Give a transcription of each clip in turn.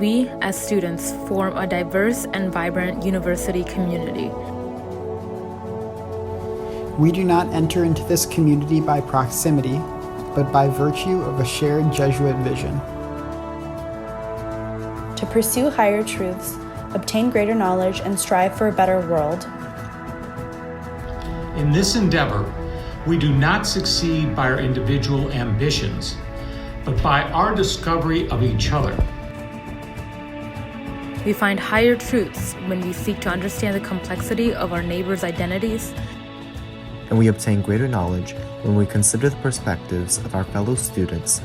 We, as students, form a diverse and vibrant university community. We do not enter into this community by proximity, but by virtue of a shared Jesuit vision. To pursue higher truths, obtain greater knowledge, and strive for a better world. In this endeavor, we do not succeed by our individual ambitions, but by our discovery of each other. We find higher truths when we seek to understand the complexity of our neighbors' identities. And we obtain greater knowledge when we consider the perspectives of our fellow students.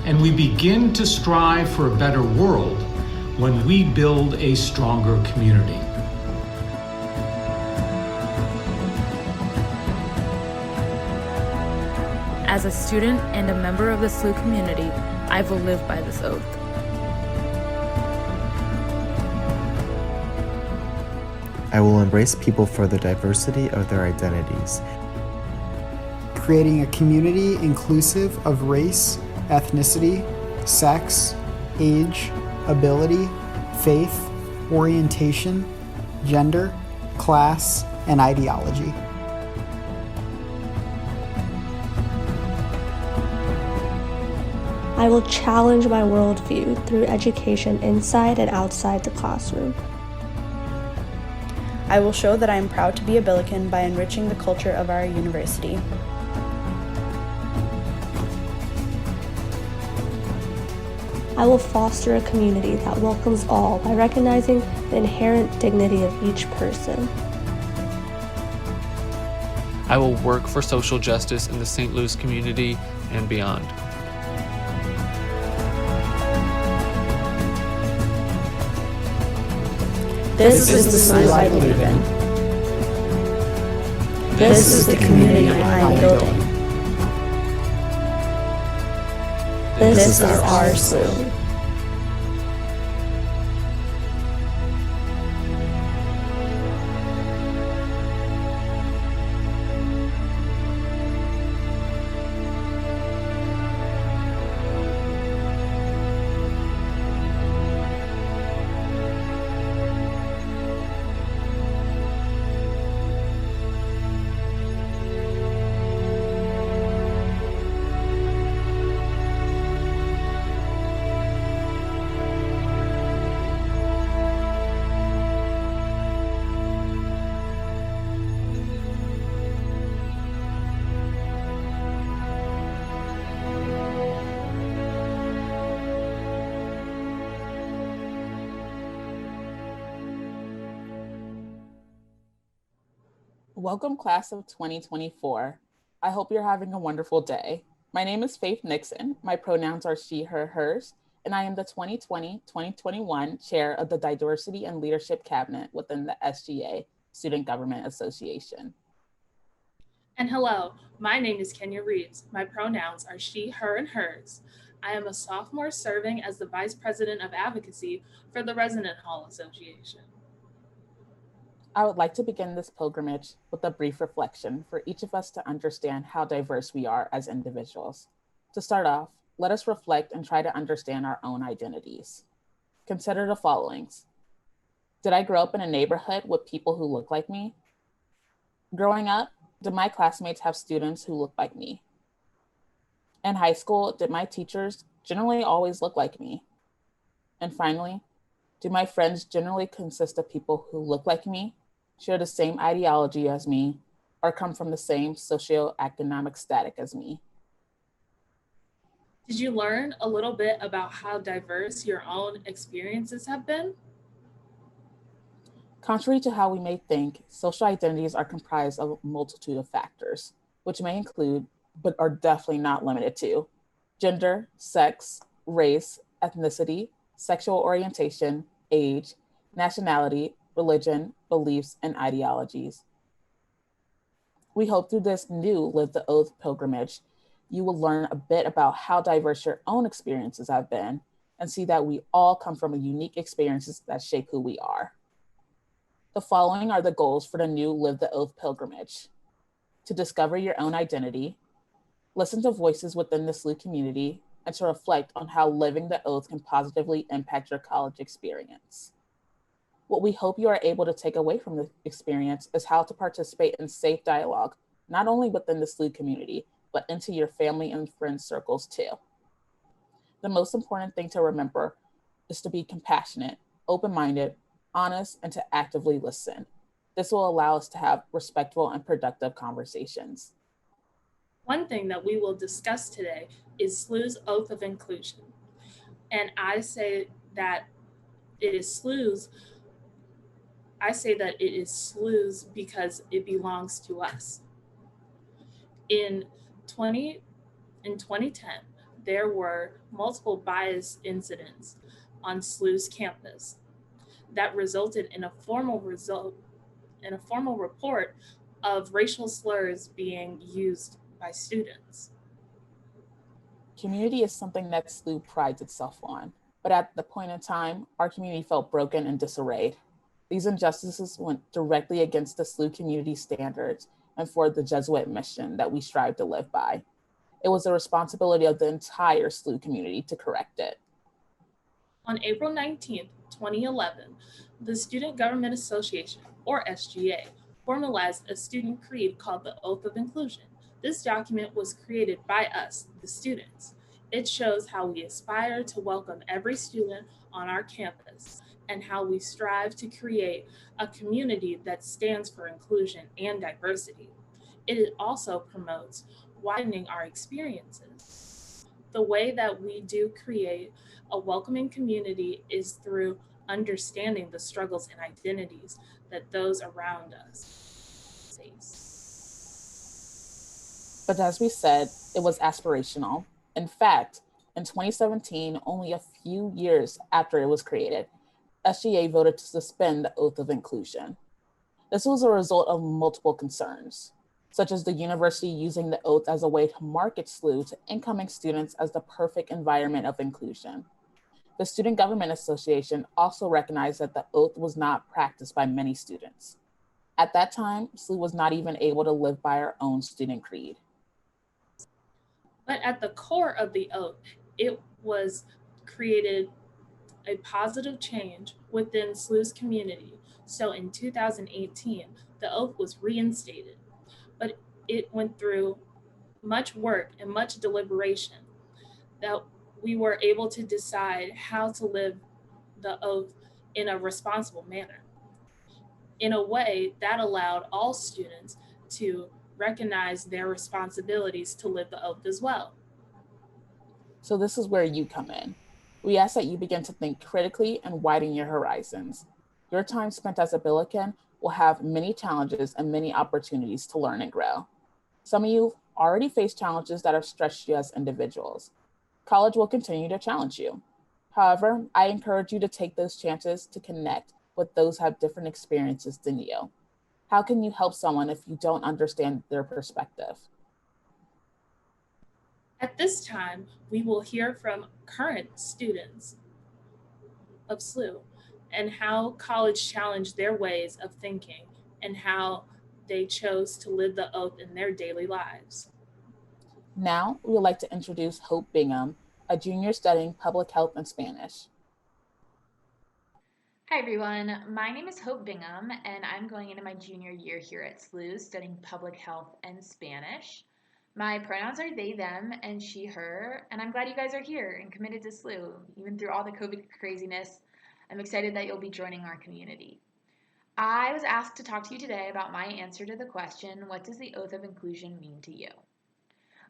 And we begin to strive for a better world when we build a stronger community. As a student and a member of the SLU community, I will live by this oath. I will embrace people for the diversity of their identities, creating a community inclusive of race, ethnicity, sex, age, ability, faith, orientation, gender, class, and ideology. I will challenge my worldview through education inside and outside the classroom. I will show that I am proud to be a Billiken by enriching the culture of our university. I will foster a community that welcomes all by recognizing the inherent dignity of each person. I will work for social justice in the St. Louis community and beyond. This is the SLU I believe in. This is the community I am building. This is our SLU. Welcome, class of 2024. I hope you're having a wonderful day. My name is Faith Nixon. My pronouns are she, her, hers, and I am the 2020-2021 chair of the Diversity and Leadership Cabinet within the SGA, Student Government Association. And hello, my name is Kenya Reeves. My pronouns are she, her, and hers. I am a sophomore serving as the Vice President of Advocacy for the Resident Hall Association. I would like to begin this pilgrimage with a brief reflection for each of us to understand how diverse we are as individuals. To start off, let us reflect and try to understand our own identities. Consider the followings. Did I grow up in a neighborhood with people who look like me? Growing up, did my classmates have students who look like me? In high school, did my teachers generally always look like me? And finally, do my friends generally consist of people who look like me, share the same ideology as me, or come from the same socioeconomic status as me? Did you learn a little bit about how diverse your own experiences have been? Contrary to how we may think, social identities are comprised of a multitude of factors, which may include, but are definitely not limited to, gender, sex, race, ethnicity, sexual orientation, age, nationality, religion, beliefs, and ideologies. We hope through this new Live the Oath pilgrimage, you will learn a bit about how diverse your own experiences have been and see that we all come from unique experiences that shape who we are. The following are the goals for the new Live the Oath pilgrimage: to discover your own identity, listen to voices within the SLU community, and to reflect on how living the oath can positively impact your college experience. What we hope you are able to take away from the experience is how to participate in safe dialogue, not only within the SLU community, but into your family and friend circles too. The most important thing to remember is to be compassionate, open-minded, honest, and to actively listen. This will allow us to have respectful and productive conversations. One thing that we will discuss today is SLU's Oath of Inclusion. And I say that it is SLU's because it belongs to us. In 2010, there were multiple bias incidents on SLU's campus that resulted in a formal report of racial slurs being used by students. Community is something that SLU prides itself on, but at the point in time, our community felt broken and disarrayed. These injustices went directly against the SLU community standards and for the Jesuit mission that we strive to live by. It was the responsibility of the entire SLU community to correct it. On April 19th, 2011, the Student Government Association, or SGA, formalized a student creed called the Oath of Inclusion. This document was created by us, the students. It shows how we aspire to welcome every student on our campus and how we strive to create a community that stands for inclusion and diversity. It also promotes widening our experiences. The way that we do create a welcoming community is through understanding the struggles and identities that those around us face. But as we said, it was aspirational. In fact, in 2017, only a few years after it was created, SGA voted to suspend the Oath of Inclusion. This was a result of multiple concerns, such as the university using the oath as a way to market SLU to incoming students as the perfect environment of inclusion. The Student Government Association also recognized that the oath was not practiced by many students. At that time, SLU was not even able to live by our own student creed. But at the core of the oath, it was created a positive change within SLU's community. So in 2018, the oath was reinstated, but it went through much work and much deliberation that we were able to decide how to live the oath in a responsible manner, in a way that allowed all students to recognize their responsibilities to live the oath as well. So this is where you come in. We ask that you begin to think critically and widen your horizons. Your time spent as a Billiken will have many challenges and many opportunities to learn and grow. Some of you already face challenges that have stretched you as individuals. College will continue to challenge you. However, I encourage you to take those chances to connect with those who have different experiences than you. How can you help someone if you don't understand their perspective? At this time, we will hear from current students of SLU and how college challenged their ways of thinking and how they chose to live the oath in their daily lives. Now, we would like to introduce Hope Bingham, a junior studying public health and Spanish. Hi everyone, my name is Hope Bingham and I'm going into my junior year here at SLU studying public health and Spanish. My pronouns are they, them, and she, her, and I'm glad you guys are here and committed to SLU. Even through all the COVID craziness, I'm excited that you'll be joining our community. I was asked to talk to you today about my answer to the question, what does the Oath of Inclusion mean to you?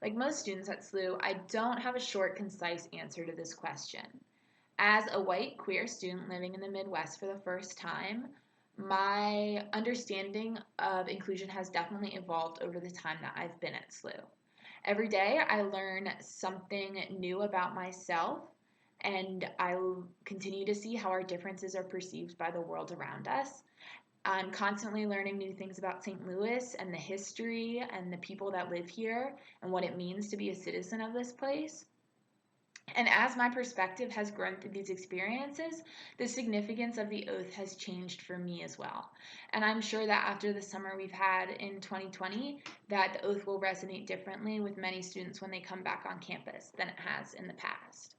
Like most students at SLU, I don't have a short, concise answer to this question. As a white queer student living in the Midwest for the first time, my understanding of inclusion has definitely evolved over the time that I've been at SLU. Every day I learn something new about myself, and I continue to see how our differences are perceived by the world around us. I'm constantly learning new things about St. Louis and the history and the people that live here and what it means to be a citizen of this place. And as my perspective has grown through these experiences, the significance of the oath has changed for me as well. And I'm sure that after the summer we've had in 2020, that the oath will resonate differently with many students when they come back on campus than it has in the past.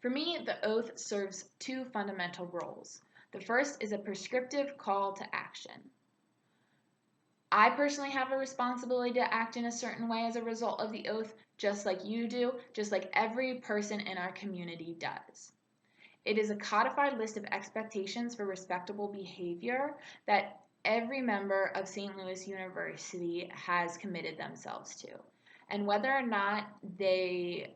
For me, the oath serves two fundamental roles. The first is a prescriptive call to action. I personally have a responsibility to act in a certain way as a result of the oath, just like you do, just like every person in our community does. It is a codified list of expectations for respectable behavior that every member of St. Louis University has committed themselves to. And whether or not they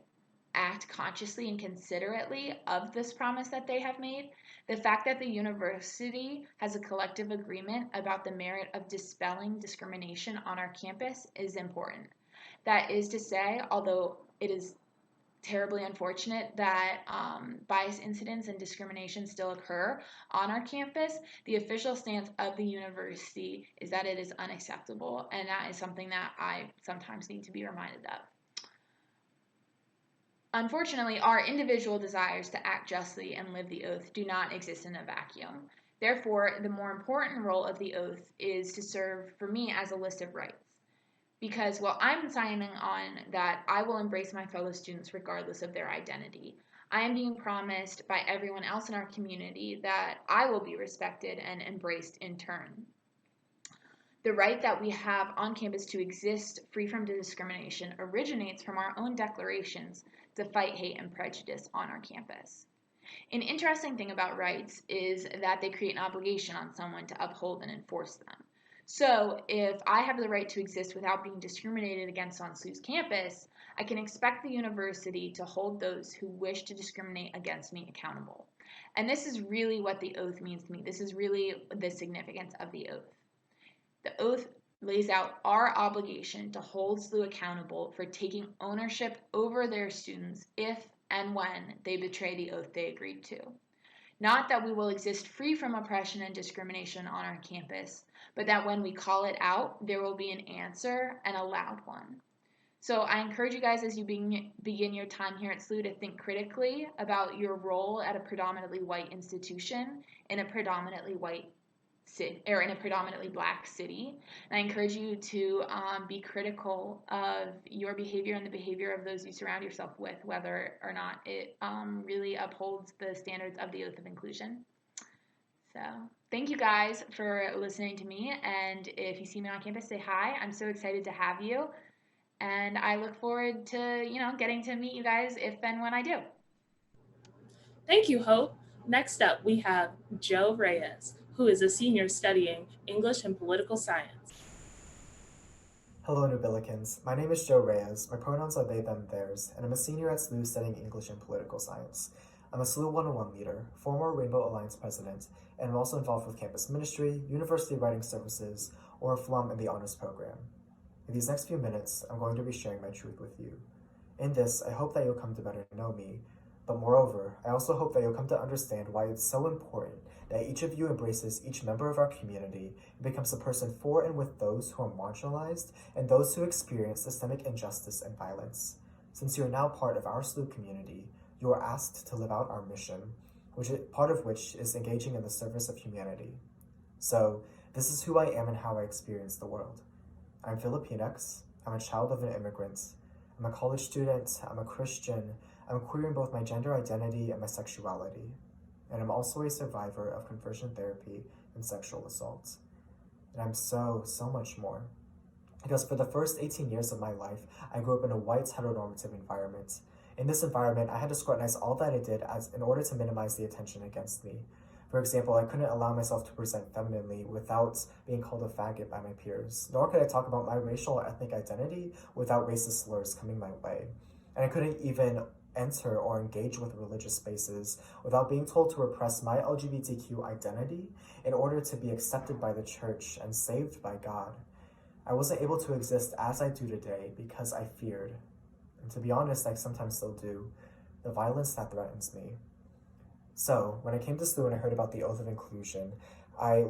act consciously and considerately of this promise that they have made, the fact that the university has a collective agreement about the merit of dispelling discrimination on our campus is important. That is to say, although it is terribly unfortunate that bias incidents and discrimination still occur on our campus, the official stance of the university is that it is unacceptable, and that is something that I sometimes need to be reminded of. Unfortunately, our individual desires to act justly and live the oath do not exist in a vacuum. Therefore, the more important role of the oath is to serve for me as a list of rights. Because while I'm signing on that I will embrace my fellow students regardless of their identity, I am being promised by everyone else in our community that I will be respected and embraced in turn. The right that we have on campus to exist free from discrimination originates from our own declarations to fight hate and prejudice on our campus. An interesting thing about rights is that they create an obligation on someone to uphold and enforce them. So if I have the right to exist without being discriminated against on SLU's campus, I can expect the university to hold those who wish to discriminate against me accountable. And this is really what the oath means to me. This is really the significance of the oath. The oath lays out our obligation to hold SLU accountable for taking ownership over their students if and when they betray the oath they agreed to. Not that we will exist free from oppression and discrimination on our campus, but that when we call it out, there will be an answer and a loud one. So I encourage you guys as you begin your time here at SLU to think critically about your role at a predominantly white institution in a predominantly white city, or in a predominantly black city. And I encourage you to be critical of your behavior and the behavior of those you surround yourself with, whether or not it really upholds the standards of the Oath of Inclusion. So thank you guys for listening to me, and if you see me on campus, say hi. I'm so excited to have you, and I look forward to getting to meet you guys if and when I do. Thank you, Hope. Next up, we have Joe Reyes, who is a senior studying English and political science. Hello, New Billikens. My name is Joe Reyes. My pronouns are they, them, theirs, and I'm a senior at SLU studying English and political science. I'm a SLU 101 leader, former Rainbow Alliance president, and I'm also involved with campus ministry, university writing services, Oriflamme, and the honors program. In these next few minutes, I'm going to be sharing my truth with you. In this, I hope that you'll come to better know me, but moreover, I also hope that you'll come to understand why it's so important that each of you embraces each member of our community and becomes a person for and with those who are marginalized and those who experience systemic injustice and violence. Since you are now part of our SLU community, you are asked to live out our mission, part of which is engaging in the service of humanity. So, this is who I am and how I experience the world. I'm Filipinx, I'm a child of an immigrant, I'm a college student, I'm a Christian, I'm queer in both my gender identity and my sexuality, and I'm also a survivor of conversion therapy and sexual assault. And I'm so much more. Because for the first 18 years of my life, I grew up in a white heteronormative environment. In this environment, I had to scrutinize all that I did in order to minimize the attention against me. For example, I couldn't allow myself to present femininely without being called a faggot by my peers, nor could I talk about my racial or ethnic identity without racist slurs coming my way. And I couldn't even enter or engage with religious spaces without being told to repress my LGBTQ identity in order to be accepted by the church and saved by God. I wasn't able to exist as I do today because I feared, and to be honest, I sometimes still do, the violence that threatens me. So, when I came to SLU and I heard about the Oath of Inclusion, I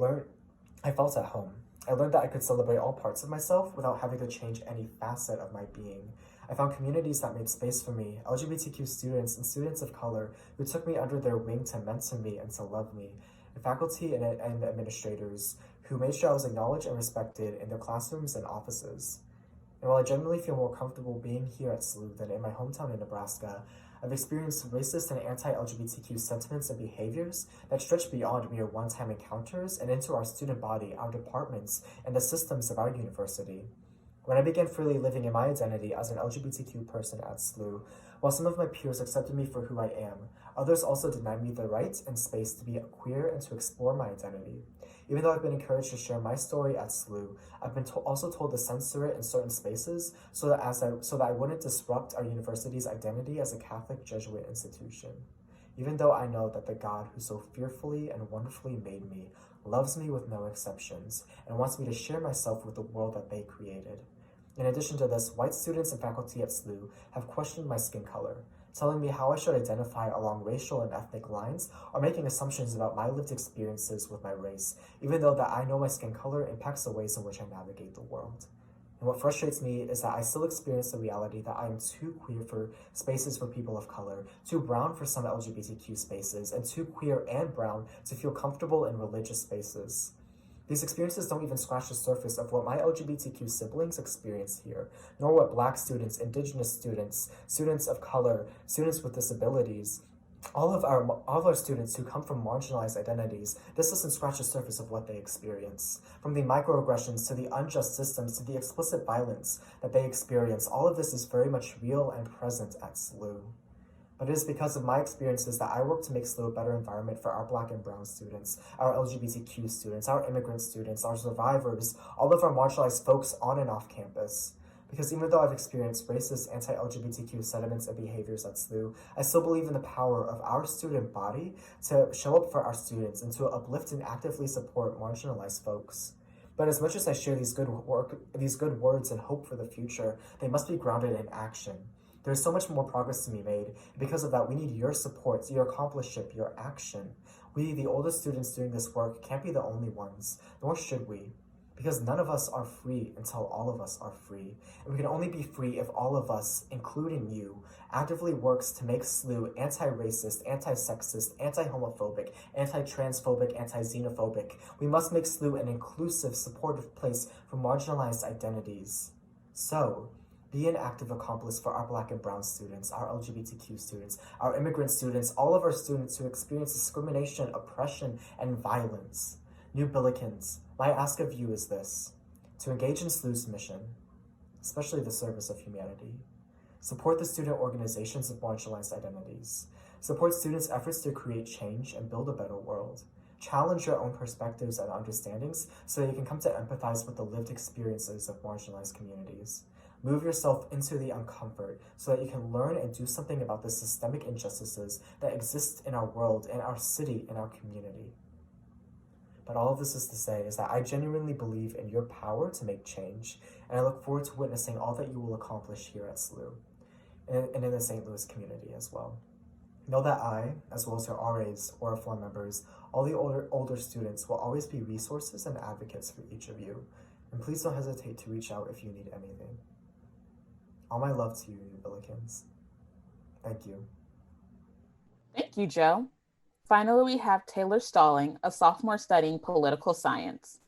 felt at home. I learned that I could celebrate all parts of myself without having to change any facet of my being. I found communities that made space for me, LGBTQ students and students of color who took me under their wing to mentor me and to love me, and faculty and administrators who made sure I was acknowledged and respected in their classrooms and offices. And while I generally feel more comfortable being here at SLU than in my hometown in Nebraska, I've experienced racist and anti-LGBTQ sentiments and behaviors that stretch beyond mere one-time encounters and into our student body, our departments, and the systems of our university. When I began freely living in my identity as an LGBTQ person at SLU, while some of my peers accepted me for who I am, others also denied me the right and space to be queer and to explore my identity. Even though I've been encouraged to share my story at SLU, I've been also told to censor it in certain spaces so that I wouldn't disrupt our university's identity as a Catholic Jesuit institution. Even though I know that the God who so fearfully and wonderfully made me loves me with no exceptions and wants me to share myself with the world that they created. In addition to this, white students and faculty at SLU have questioned my skin color, telling me how I should identify along racial and ethnic lines, or making assumptions about my lived experiences with my race, even though that I know my skin color impacts the ways in which I navigate the world. And what frustrates me is that I still experience the reality that I am too queer for spaces for people of color, too brown for some LGBTQ spaces, and too queer and brown to feel comfortable in religious spaces. These experiences don't even scratch the surface of what my LGBTQ siblings experience here, nor what Black students, Indigenous students, students of color, students with disabilities, all of our students who come from marginalized identities. This doesn't scratch the surface of what they experience. From the microaggressions to the unjust systems to the explicit violence that they experience, all of this is very much real and present at SLU. But it is because of my experiences that I work to make SLU a better environment for our Black and brown students, our LGBTQ students, our immigrant students, our survivors, all of our marginalized folks on and off campus. Because even though I've experienced racist, anti-LGBTQ sentiments and behaviors at SLU, I still believe in the power of our student body to show up for our students and to uplift and actively support marginalized folks. But as much as I share these good words and hope for the future, they must be grounded in action. There's so much more progress to be made. Because of that, we need your support, your accomplishment, your action. We, the oldest students doing this work, can't be the only ones, nor should we. Because none of us are free until all of us are free. And we can only be free if all of us, including you, actively works to make SLU anti-racist, anti-sexist, anti-homophobic, anti-transphobic, anti-xenophobic. We must make SLU an inclusive, supportive place for marginalized identities. So, be an active accomplice for our Black and brown students, our LGBTQ students, our immigrant students, all of our students who experience discrimination, oppression, and violence. New Billikens, my ask of you is this: to engage in SLU's mission, especially the service of humanity. Support the student organizations of marginalized identities. Support students' efforts to create change and build a better world. Challenge your own perspectives and understandings so that you can come to empathize with the lived experiences of marginalized communities. Move yourself into the uncomfort so that you can learn and do something about the systemic injustices that exist in our world, in our city, in our community. But all of this is to say is that I genuinely believe in your power to make change, and I look forward to witnessing all that you will accomplish here at SLU, and in the St. Louis community as well. Know that I, as well as your RAs, Oriflamme members, all the older students will always be resources and advocates for each of you, and please don't hesitate to reach out if you need anything. All my love to you, New Billikens. Thank you. Thank you, Joe. Finally, we have Taylor Stalling, a sophomore studying political science.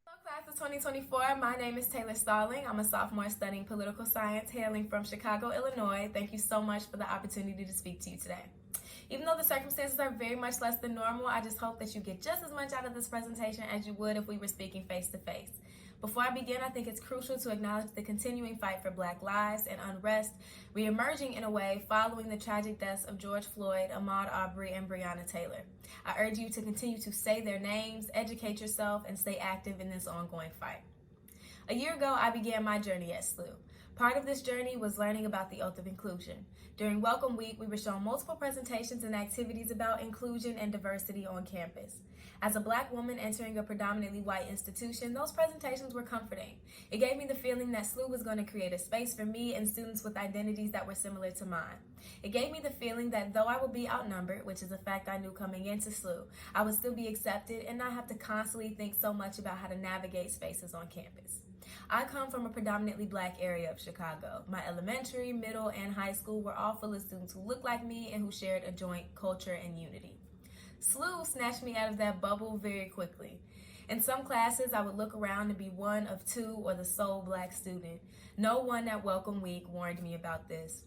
Hello, class of 2024. My name is Taylor Stalling. I'm a sophomore studying political science, hailing from Chicago, Illinois. Thank you so much for the opportunity to speak to you today. Even though the circumstances are very much less than normal, I just hope that you get just as much out of this presentation as you would if we were speaking face to face. Before I begin, I think it's crucial to acknowledge the continuing fight for Black lives and unrest, reemerging in a way following the tragic deaths of George Floyd, Ahmaud Arbery, and Breonna Taylor. I urge you to continue to say their names, educate yourself, and stay active in this ongoing fight. A year ago, I began my journey at SLU. Part of this journey was learning about the Oath of Inclusion. During Welcome Week, we were shown multiple presentations and activities about inclusion and diversity on campus. As a Black woman entering a predominantly white institution, those presentations were comforting. It gave me the feeling that SLU was going to create a space for me and students with identities that were similar to mine. It gave me the feeling that though I would be outnumbered, which is a fact I knew coming into SLU, I would still be accepted and not have to constantly think so much about how to navigate spaces on campus. I come from a predominantly black area of Chicago. My elementary, middle, and high school were all full of students who looked like me and who shared a joint culture and unity. SLU snatched me out of that bubble very quickly. In some classes, I would look around and be one of two or the sole black student. No one at Welcome Week warned me about this.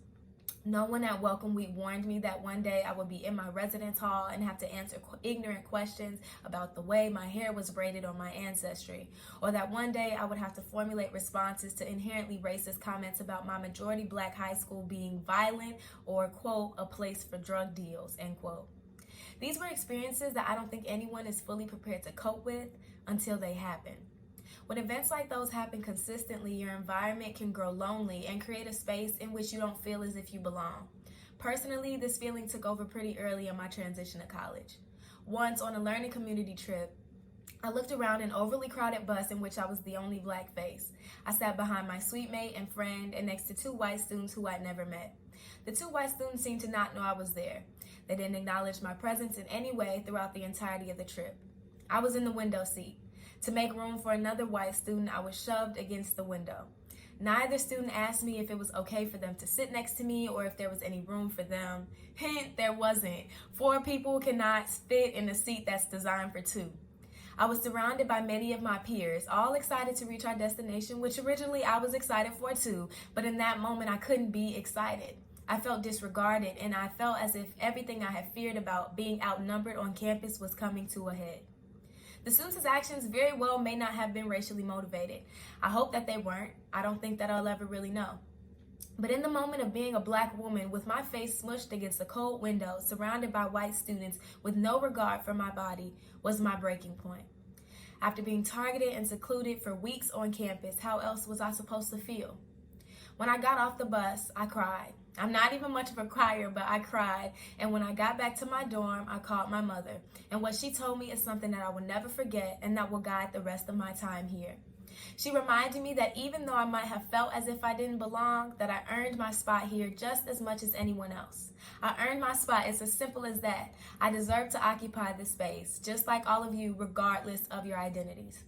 No one at Welcome Week warned me that one day I would be in my residence hall and have to answer ignorant questions about the way my hair was braided or my ancestry, or that one day I would have to formulate responses to inherently racist comments about my majority black high school being violent or, quote, a place for drug deals, end quote. These were experiences that I don't think anyone is fully prepared to cope with until they happen. When events like those happen consistently, your environment can grow lonely and create a space in which you don't feel as if you belong. Personally, this feeling took over pretty early in my transition to college. Once on a learning community trip, I looked around an overly crowded bus in which I was the only black face. I sat behind my suite mate and friend and next to two white students who I'd never met. The two white students seemed to not know I was there. They didn't acknowledge my presence in any way throughout the entirety of the trip. I was in the window seat. To make room for another white student, I was shoved against the window. Neither student asked me if it was okay for them to sit next to me or if there was any room for them. Hint, there wasn't. 4 people cannot fit in a seat that's designed for 2. I was surrounded by many of my peers, all excited to reach our destination, which originally I was excited for too, but in that moment I couldn't be excited. I felt disregarded, and I felt as if everything I had feared about being outnumbered on campus was coming to a head. The students' actions very well may not have been racially motivated. I hope that they weren't. I don't think that I'll ever really know. But in the moment of being a black woman with my face smushed against a cold window, surrounded by white students with no regard for my body, was my breaking point. After being targeted and secluded for weeks on campus, how else was I supposed to feel? When I got off the bus, I cried. I'm not even much of a crier, but I cried. And when I got back to my dorm, I called my mother. And what she told me is something that I will never forget and that will guide the rest of my time here. She reminded me that even though I might have felt as if I didn't belong, that I earned my spot here just as much as anyone else. I earned my spot. It's as simple as that. I deserve to occupy this space, just like all of you, regardless of your identities.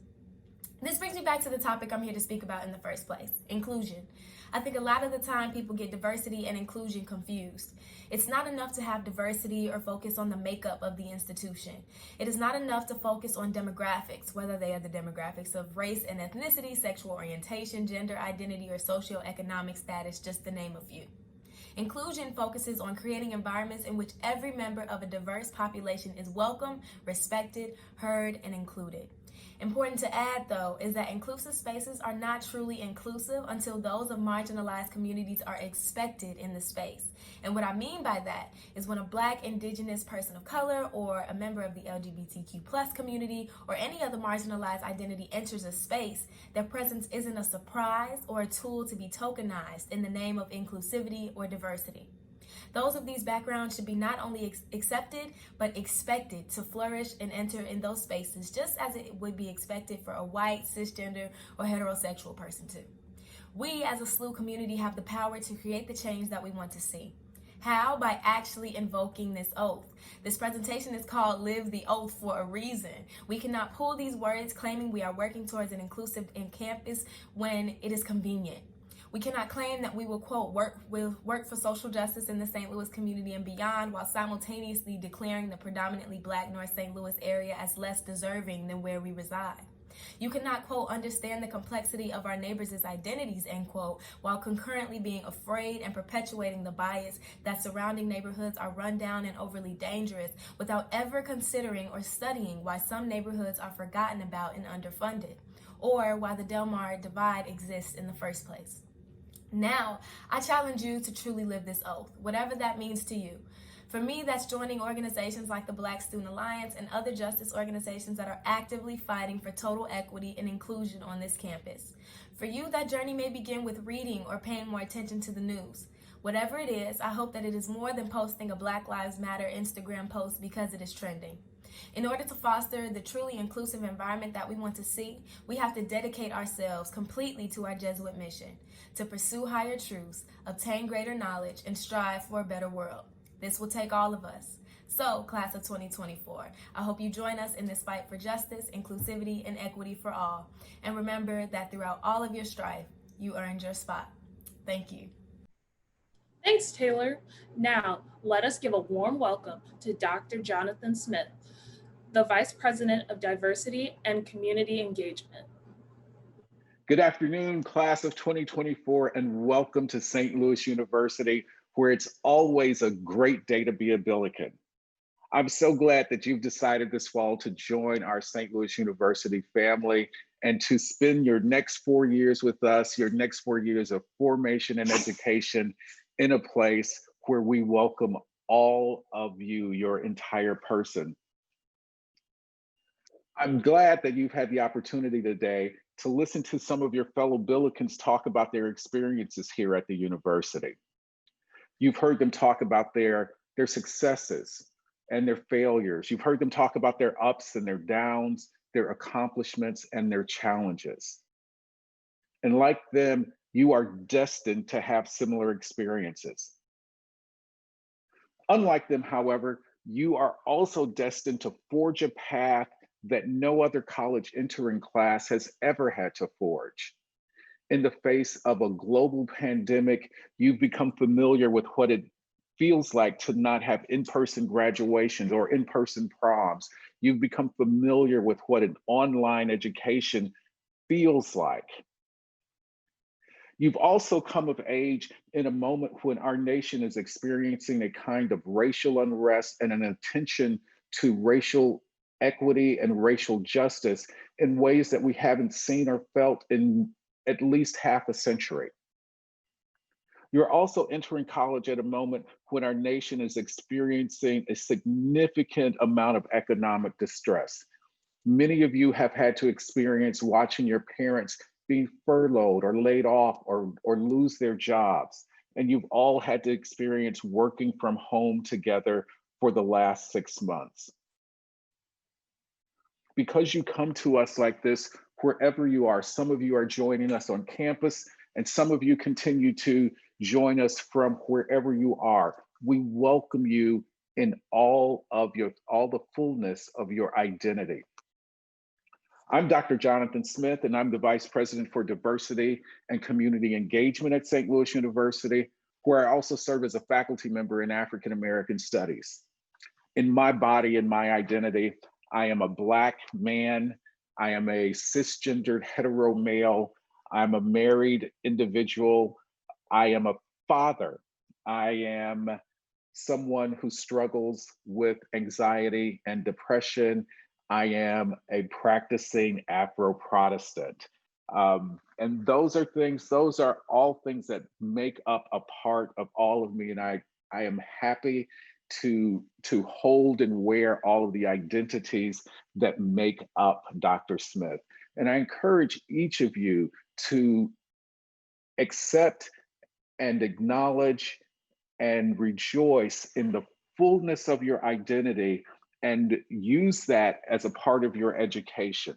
This brings me back to the topic I'm here to speak about in the first place, inclusion. I think a lot of the time people get diversity and inclusion confused. It's not enough to have diversity or focus on the makeup of the institution. It is not enough to focus on demographics, whether they are the demographics of race and ethnicity, sexual orientation, gender identity, or socioeconomic status, just to name a few. Inclusion focuses on creating environments in which every member of a diverse population is welcome, respected, heard, and included. Important to add, though, is that inclusive spaces are not truly inclusive until those of marginalized communities are expected in the space. And what I mean by that is when a Black, Indigenous person of color or a member of the LGBTQ+ community or any other marginalized identity enters a space, their presence isn't a surprise or a tool to be tokenized in the name of inclusivity or diversity. Those of these backgrounds should be not only accepted, but expected to flourish and enter in those spaces, just as it would be expected for a white, cisgender, or heterosexual person too. We as a SLU community have the power to create the change that we want to see. How? By actually invoking this oath. This presentation is called Live the Oath for a reason. We cannot pull these words claiming we are working towards an inclusive campus when it is convenient. We cannot claim that we will, quote, work for social justice in the St. Louis community and beyond while simultaneously declaring the predominantly Black North St. Louis area as less deserving than where we reside. You cannot, quote, understand the complexity of our neighbors' identities, end quote, while concurrently being afraid and perpetuating the bias that surrounding neighborhoods are run down and overly dangerous without ever considering or studying why some neighborhoods are forgotten about and underfunded, or why the Del Mar divide exists in the first place. Now, I challenge you to truly live this oath, whatever that means to you. For me, that's joining organizations like the Black Student Alliance and other justice organizations that are actively fighting for total equity and inclusion on this campus. For you, that journey may begin with reading or paying more attention to the news. Whatever it is, I hope that it is more than posting a Black Lives Matter Instagram post because it is trending. In order to foster the truly inclusive environment that we want to see, we have to dedicate ourselves completely to our Jesuit mission, to pursue higher truths, obtain greater knowledge, and strive for a better world. This will take all of us. So, class of 2024, I hope you join us in this fight for justice, inclusivity, and equity for all. And remember that throughout all of your strife, you earned your spot. Thank you. Thanks, Taylor. Now, let us give a warm welcome to Dr. Jonathan Smith, the Vice President of Diversity and Community Engagement. Good afternoon, class of 2024, and welcome to St. Louis University, where it's always a great day to be a Billiken. I'm so glad that you've decided this fall to join our St. Louis University family and to spend your next 4 years with us, your next 4 years of formation and education in a place where we welcome all of you, your entire person. I'm glad that you've had the opportunity today to listen to some of your fellow Billikens talk about their experiences here at the university. You've heard them talk about their successes and their failures. You've heard them talk about their ups and their downs, their accomplishments and their challenges. And like them, you are destined to have similar experiences. Unlike them, however, you are also destined to forge a path that no other college entering class has ever had to forge. In the face of a global pandemic, you've become familiar with what it feels like to not have in-person graduations or in-person proms. You've become familiar with what an online education feels like. You've also come of age in a moment when our nation is experiencing a kind of racial unrest and an attention to racial equity and racial justice in ways that we haven't seen or felt in at least half a century. You're also entering college at a moment when our nation is experiencing a significant amount of economic distress. Many of you have had to experience watching your parents being furloughed or laid off or lose their jobs. And you've all had to experience working from home together for the last 6 months. Because you come to us like this, wherever you are, some of you are joining us on campus, and some of you continue to join us from wherever you are. We welcome you in all the fullness of your identity. I'm Dr. Jonathan Smith, and I'm the Vice President for Diversity and Community Engagement at St. Louis University, where I also serve as a faculty member in African American Studies. In my body and my identity, I am a Black man, I am a cisgendered hetero male, I'm a married individual, I am a father, I am someone who struggles with anxiety and depression, I am a practicing Afro-Protestant. And those are all things that make up a part of all of me, and I am happy to hold and wear all of the identities that make up Dr. Smith. And I encourage each of you to accept and acknowledge and rejoice in the fullness of your identity and use that as a part of your education.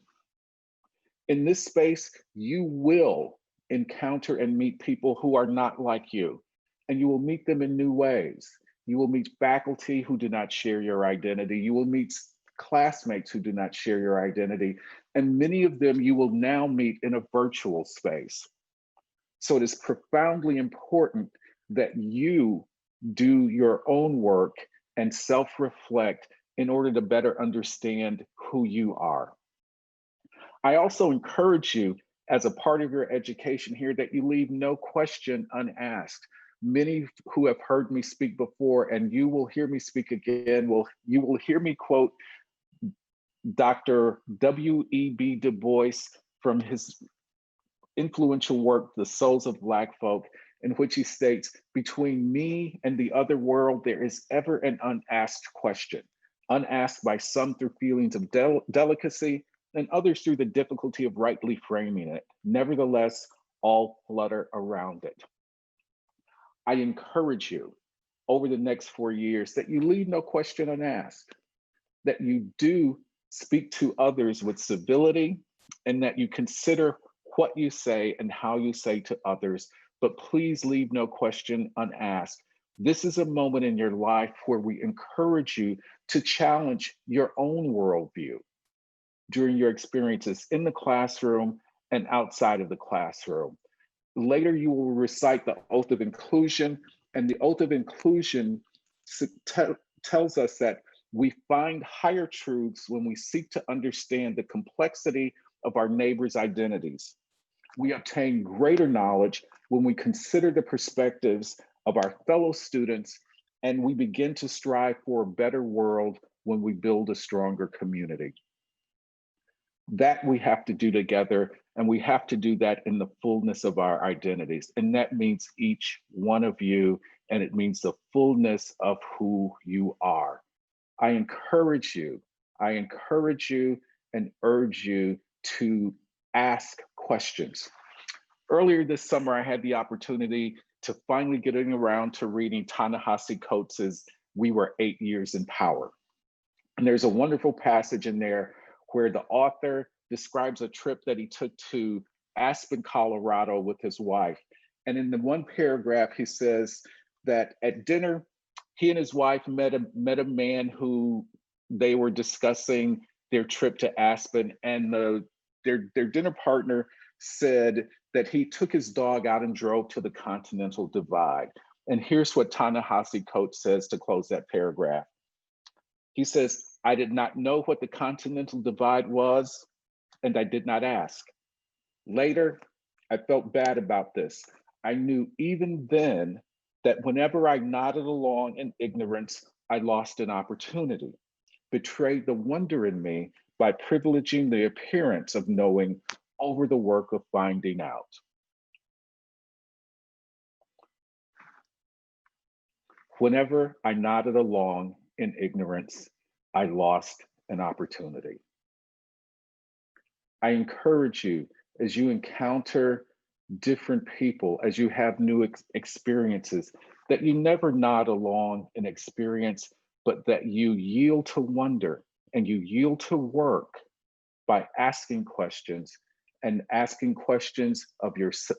In this space, you will encounter and meet people who are not like you, and you will meet them in new ways. You will meet faculty who do not share your identity. You will meet classmates who do not share your identity. And many of them you will now meet in a virtual space. So it is profoundly important that you do your own work and self-reflect in order to better understand who you are. I also encourage you, as a part of your education here, that you leave no question unasked. Many who have heard me speak before, and you will hear me speak again, you will hear me quote Dr. W.E.B. Du Bois from his influential work, The Souls of Black Folk, in which he states, "Between me and the other world, there is ever an unasked question, unasked by some through feelings of delicacy, and others through the difficulty of rightly framing it. Nevertheless, all flutter around it." I encourage you over the next 4 years that you leave no question unasked, that you do speak to others with civility, and that you consider what you say and how you say to others, but please leave no question unasked, This is a moment in your life where we encourage you to challenge your own worldview during your experiences in the classroom and outside of the classroom. Later, you will recite the oath of inclusion, and the oath of inclusion tells us that we find higher truths when we seek to understand the complexity of our neighbors' identities. We obtain greater knowledge when we consider the perspectives of our fellow students, and we begin to strive for a better world when we build a stronger community. That we have to do together, and we have to do that in the fullness of our identities. And that means each one of you, and it means the fullness of who you are. I encourage you and urge you to ask questions. Earlier this summer, I had the opportunity to finally getting around to reading Ta-Nehisi Coates' We Were 8 Years in Power. And there's a wonderful passage in there where the author describes a trip that he took to Aspen, Colorado with his wife. And in the one paragraph, he says that at dinner, he and his wife met a man who they were discussing their trip to Aspen, and their dinner partner said that he took his dog out and drove to the Continental Divide. And here's what Ta-Nehisi Coates says to close that paragraph. He says, "I did not know what the Continental Divide was, and I did not ask. Later, I felt bad about this. I knew even then that whenever I nodded along in ignorance, I lost an opportunity, betrayed the wonder in me by privileging the appearance of knowing over the work of finding out." Whenever I nodded along in ignorance, I lost an opportunity. I encourage you, as you encounter different people, as you have new experiences, that you never nod along an experience, but that you yield to wonder and you yield to work by asking questions, and asking questions of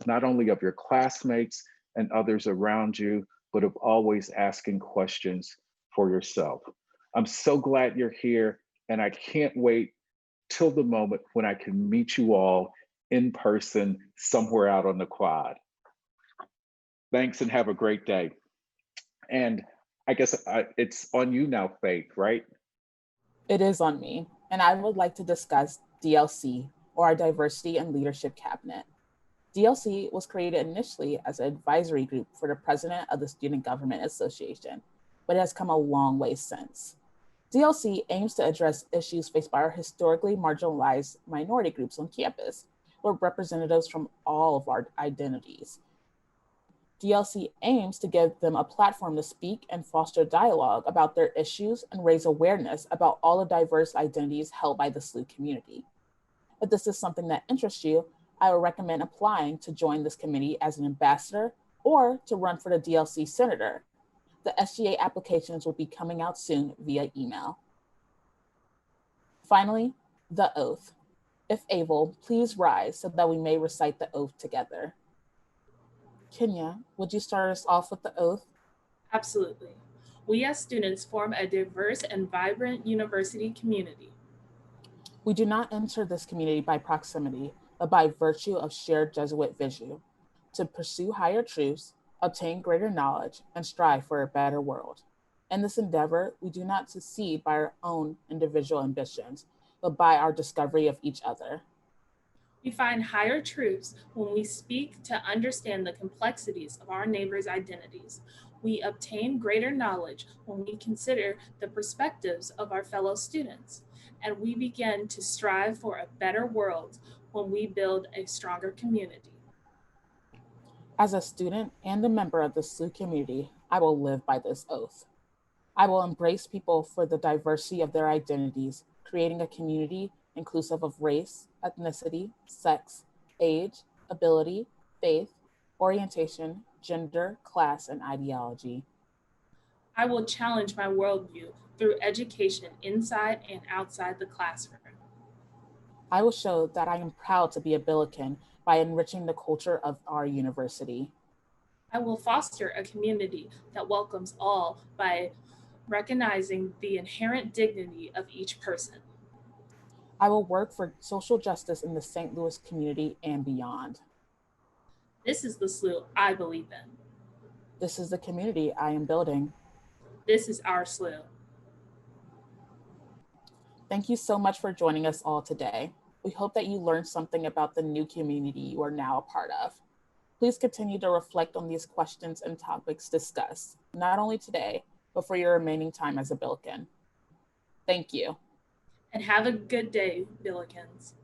not only of your classmates and others around you, but of always asking questions for yourself. I'm so glad you're here, and I can't wait till the moment when I can meet you all in person somewhere out on the quad. Thanks, and have a great day. And I guess it's on you now, Faith, right? It is on me, and I would like to discuss DLC, or our Diversity and Leadership Cabinet. DLC was created initially as an advisory group for the president of the Student Government Association, but it has come a long way since. DLC aims to address issues faced by our historically marginalized minority groups on campus, with representatives from all of our identities. DLC aims to give them a platform to speak and foster dialogue about their issues and raise awareness about all the diverse identities held by the SLU community. If this is something that interests you, I would recommend applying to join this committee as an ambassador or to run for the DLC senator. The SGA applications will be coming out soon via email. Finally, the oath. If able, please rise so that we may recite the oath together. Kenya, would you start us off with the oath? Absolutely. We as students form a diverse and vibrant university community. We do not enter this community by proximity, but by virtue of shared Jesuit vision, to pursue higher truths, obtain greater knowledge, and strive for a better world. In this endeavor, we do not succeed by our own individual ambitions, but by our discovery of each other. We find higher truths when we speak to understand the complexities of our neighbors' identities. We obtain greater knowledge when we consider the perspectives of our fellow students. And we begin to strive for a better world when we build a stronger community. As a student and a member of the SLU community, I will live by this oath. I will embrace people for the diversity of their identities, creating a community inclusive of race, ethnicity, sex, age, ability, faith, orientation, gender, class, and ideology. I will challenge my worldview through education inside and outside the classroom. I will show that I am proud to be a Billiken by enriching the culture of our university. I will foster a community that welcomes all by recognizing the inherent dignity of each person. I will work for social justice in the St. Louis community and beyond. This is the SLU I believe in. This is the community I am building. This is our SLU. Thank you so much for joining us all today. We hope that you learned something about the new community you are now a part of. Please continue to reflect on these questions and topics discussed, not only today, but for your remaining time as a Billiken. Thank you. And have a good day, Billikens.